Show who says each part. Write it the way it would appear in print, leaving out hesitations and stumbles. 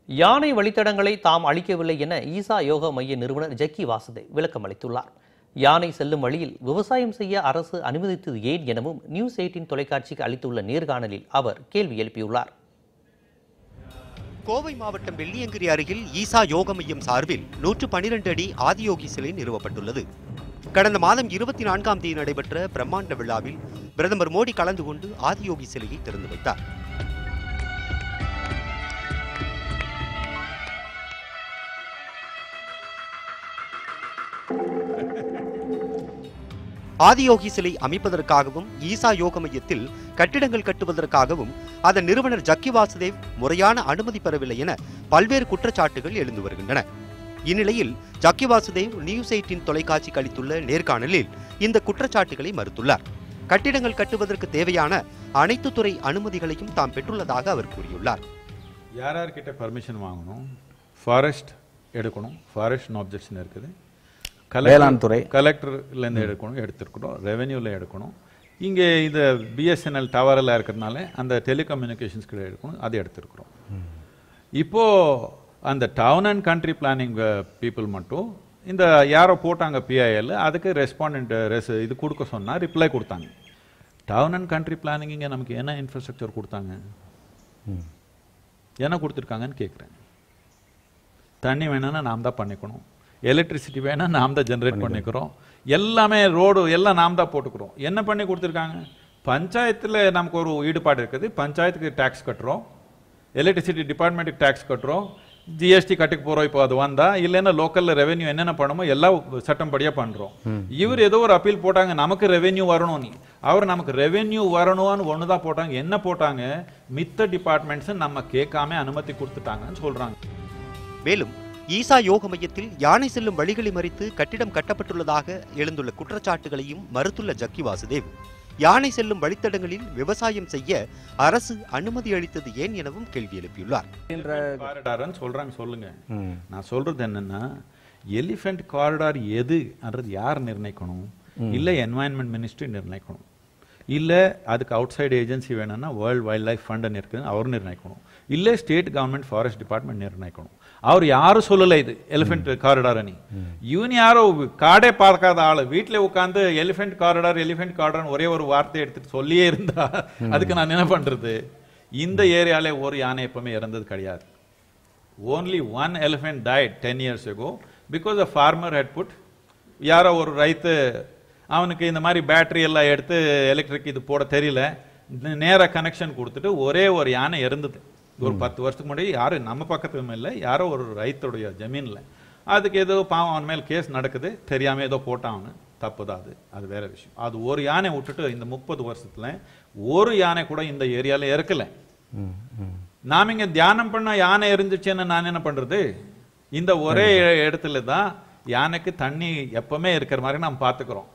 Speaker 1: யானை வழித்தடங்களை தாம் அளிக்கவில்லை என ஈசா யோகா மைய நிறுவனர் ஜக்கி வாசுதேவ் விளக்கம் அளித்துள்ளார். யானை செல்லும் வழியில் விவசாயம் செய்ய அரசு அனுமதித்தது ஏன் எனவும் நியூஸ் 18 தொலைக்காட்சிக்கு அளித்துள்ள நேர்காணலில் அவர் கேள்வி எழுப்பியுள்ளார்.
Speaker 2: கோவை மாவட்டம் வெள்ளியங்கிரி அருகில் ஈசா யோக மையம் சார்பில் 112 அடி ஆதியோகி சிலை நிறுவப்பட்டுள்ளது. கடந்த மாதம் 24ஆம் தேதி நடைபெற்ற பிரம்மாண்ட விழாவில் பிரதமர் மோடி கலந்து கொண்டு ஆதியோகி சிலையை திறந்து வைத்தார். ஆதியோகி சிலை அமைப்பதற்காகவும் ஈசா யோக மையத்தில் கட்டிடங்கள் கட்டுவதற்காகவும் அதன் நிறுவனர் ஜக்கி வாசுதேவ் முறையான அனுமதி பெறவில்லை என பல்வேறு குற்றச்சாட்டுகள் எழுந்து வருகின்றன. இந்நிலையில் ஜக்கி வாசுதேவ் நியூஸ் 18 தொலைக்காட்சிக்கு அளித்துள்ள நேர்காணலில் இந்த குற்றச்சாட்டுகளை மறுத்துள்ளார். கட்டிடங்கள் கட்டுவதற்கு தேவையான அனைத்து துறை அனுமதிகளையும் தாம் பெற்றுள்ளதாக அவர் கூறியுள்ளார்.
Speaker 3: யார்கிட்ட பர்மிஷன் வாங்கணும், ஃபாரஸ்ட் எடுக்கணும், ஃபாரஸ்ட் ஆப்ஜெக்ஷன் இருக்குது, வேளாண் துறை கலெக்டர்லேருந்து எடுத்திருக்கிறோம், ரெவென்யூவில் எடுக்கணும், இங்கே இந்த பிஎஸ்என்எல் டவரெல்லாம் இருக்கிறதுனால அந்த டெலிகம்யூனிகேஷன்ஸ் கிட்ட எடுக்கணும், அதை எடுத்திருக்கிறோம். இப்போது அந்த town and country planning people மட்டும் இந்த யாரோ போட்டாங்க பிஐஎல், அதுக்கு ரெஸ்பாண்டன்ட் இது கொடுக்க சொன்னால் ரிப்ளை கொடுத்தாங்க. டவுன் அண்ட் கண்ட்ரி பிளானிங் இங்கே நமக்கு என்ன இன்ஃப்ராஸ்ட்ரக்சர் கொடுத்தாங்க, என்ன கொடுத்துருக்காங்கன்னு கேட்குறேன். தண்ணி வேணும்னா நாம் தான் பண்ணிக்கணும், எலக்ட்ரிசிட்டி வேணா நாம் தான் ஜென்ரேட் பண்ணிக்கிறோம், எல்லாமே ரோடு எல்லாம் நாம் தான் போட்டுக்கிறோம். என்ன பண்ணி கொடுத்துருக்காங்க? பஞ்சாயத்தில் நமக்கு ஒரு ஈடுபாடு இருக்குது, பஞ்சாயத்துக்கு டேக்ஸ் கட்டுறோம், எலக்ட்ரிசிட்டி டிபார்ட்மெண்ட்டுக்கு டேக்ஸ் கட்டுறோம், ஜிஎஸ்டி கட்டுக்கு போகிறோம். இப்போ அது வந்தா இல்லைன்னா லோக்கலில் ரெவென்யூ என்னென்ன பண்ணுமோ எல்லாம் சட்டம் படியாக பண்ணுறோம். இவர் ஏதோ ஒரு அப்பீல் போட்டாங்க, நமக்கு ரெவென்யூ வரணும், நீ அவர் நமக்கு ரெவென்யூ வரணும்னு ஒன்று தான் போட்டாங்க. என்ன போட்டாங்க? மித்த டிபார்ட்மெண்ட்ஸ் நம்ம கேட்காம அனுமதி கொடுத்துட்டாங்கன்னு சொல்கிறாங்க.
Speaker 2: மேலும் ஈசா யோக மையத்தில் யானை செல்லும் வழிகளை மறித்து கட்டிடம் கட்டப்பட்டுள்ளதாக எழுந்துள்ள குற்றச்சாட்டுகளையும் மறுத்துள்ள ஜக்கி வாசுதேவ், யானை செல்லும் வழித்தடங்களில் விவசாயம் செய்ய அரசு அனுமதி அளித்தது ஏன் எனவும் கேள்வி எழுப்பியுள்ளார்.
Speaker 3: சொல்றாங்க, சொல்லுங்க. நான் சொல்றது என்னன்னா, எலிஃபென்ட் காரிடார் எதுன்றது யார் நிர்ணயிக்கணும்? இல்ல என்வாயன்மெண்ட் மினிஸ்ட்ரி நிர்ணயிக்கணும், இல்ல அதுக்கு அவுட் சைடு ஏஜென்சி வேணும்னா வேர்ல்ட் வைல்ட் லைஃப் ஃபண்ட் இருக்குது அவர் நிர்ணயிக்கணும், இல்ல ஸ்டேட் கவர்மெண்ட் ஃபாரஸ்ட் டிபார்ட்மெண்ட் நிர்ணயிக்கணும். அவர் யாரும் சொல்லலை இது எலிஃபென்ட் காரிடார் அணி. இவன் யாரோ காடே பார்க்காத ஆளு வீட்டில் உட்காந்து எலிஃபென்ட் காரிடார் ஒரே ஒரு வார்த்தை எடுத்துட்டு சொல்லியே இருந்தா அதுக்கு நான் என்ன பண்றது? இந்த ஏரியாலே ஒரு யானை எப்பவுமே இறந்தது கிடையாது. only one elephant died 10 years ago because the farmer had put, யாரோ ஒரு ரைத்து அவனுக்கு இந்த மாதிரி பேட்டரி எல்லாம் எடுத்து எலக்ட்ரிக் இது போட தெரியல, நேராக கனெக்ஷன் கொடுத்துட்டு ஒரே ஒரு யானை இறந்தது. ஒரு 10 வருஷத்துக்கு முன்னாடி யாரு நம்ம பக்கத்துக்கும் இல்லை, யாரோ ஒரு ரைத்துடைய ஜமீன்ல. அதுக்கு ஏதோ பாவம் அவன் மேல் கேஸ் நடக்குது, தெரியாம ஏதோ போட்டான், தப்புதான், அது வேற விஷயம். அது ஒரு யானை விட்டுட்டு இந்த 30 வருஷத்துல ஒரு யானை கூட இந்த ஏரியால இறக்கல. நாம இங்க தியானம் பண்ண யானை இருந்துச்சுன்னு நான் என்ன பண்றது? இந்த ஒரே இடத்துல தான் யானைக்கு தண்ணி எப்பவுமே இருக்கிற மாதிரி நாம் பார்த்துக்கிறோம்.